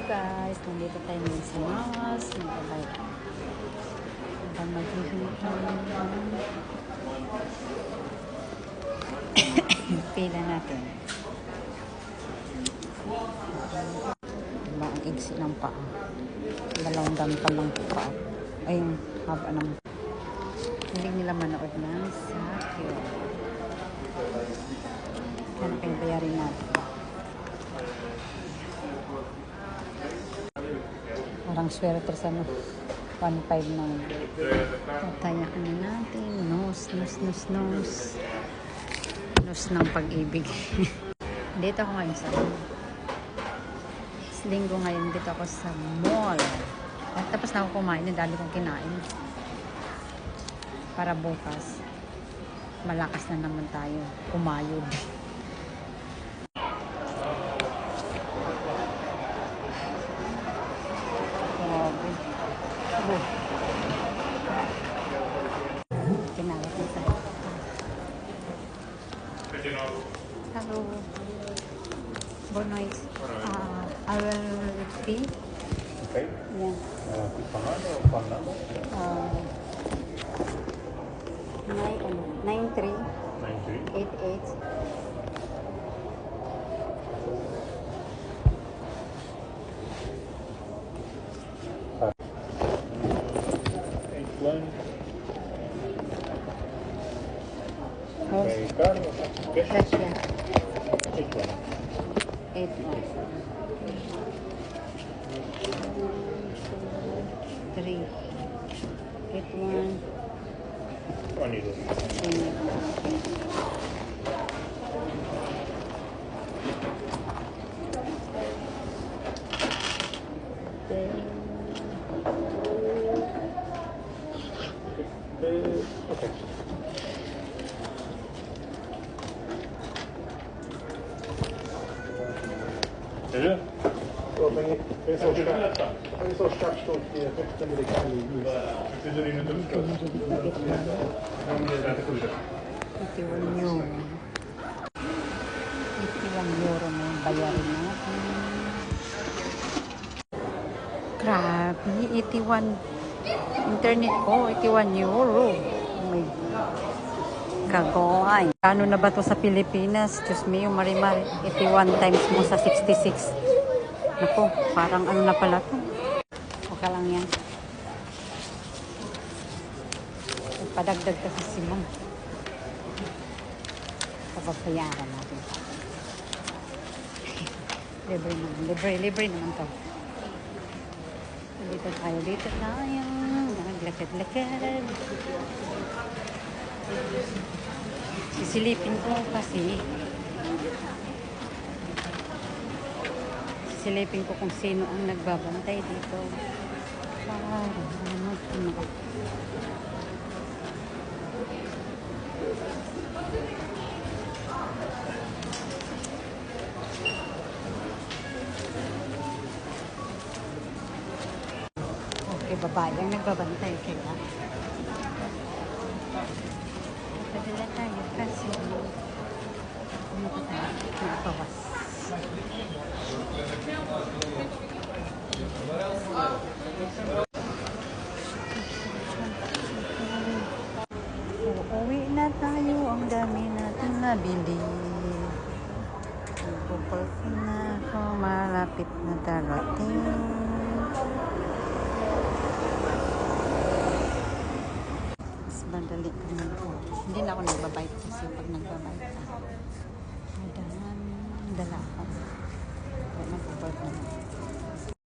guys, nandito tayo ngayon sa mas magabay. Habang maghihintay pila natin. Diba ang igsi ng paa? Dalawang gantal lang paa. Ay, yung haba ng hindi nila manood ng sakyo. Kaya na kayong bayarin natin. Parang sweater sa 1.5 na. Tatayakan na natin. Nose ng pag-ibig. Dito ako ngayon sa linggo ngayon. Dito ako sa mall. At tapos na ako kumain. Dali kong kinain. Para bukas malakas na naman tayo kumayod. Kinawat na tayo. Hello. Bonois. I will pay. Okay. Yeah. Pangano o panalo? 93 93. 88 81. House. May card o cash? Cash yan. 81. 81 3 81 Manilo. Okay. Är du? Det är så starkt i effekten det kan bli. Fyller in en duschkort. 81 euro. 81 euro na yung bayarin natin. Grabe, 81. Internet ko, 81 euro. Oh my kagaway. Ano na ba to sa Pilipinas? Diyos me, yung marimar. 81 times mo sa 66. Naku, parang ano na pala to. Okay lang yan. Padagdag ka sa simang. Papabayaran natin. Libre naman to. Dito tayo. Naglakad-lakad. Sisilipin ko kasi. Sisilipin ko kung sino ang nagbabantay dito. Okay, babae ang nagbabantay kaya. Padala tayo kasi ano pa tayo? Nakapawas. Uuwi na tayo. Ang dami natin nabili. Pupulpin na ako. Malapit na darating. Mas madali ka na ako. Hindi na ako nagbabike kasi pag nagbabike ka. Madami. Dala ako. Kaya nagpapag naman.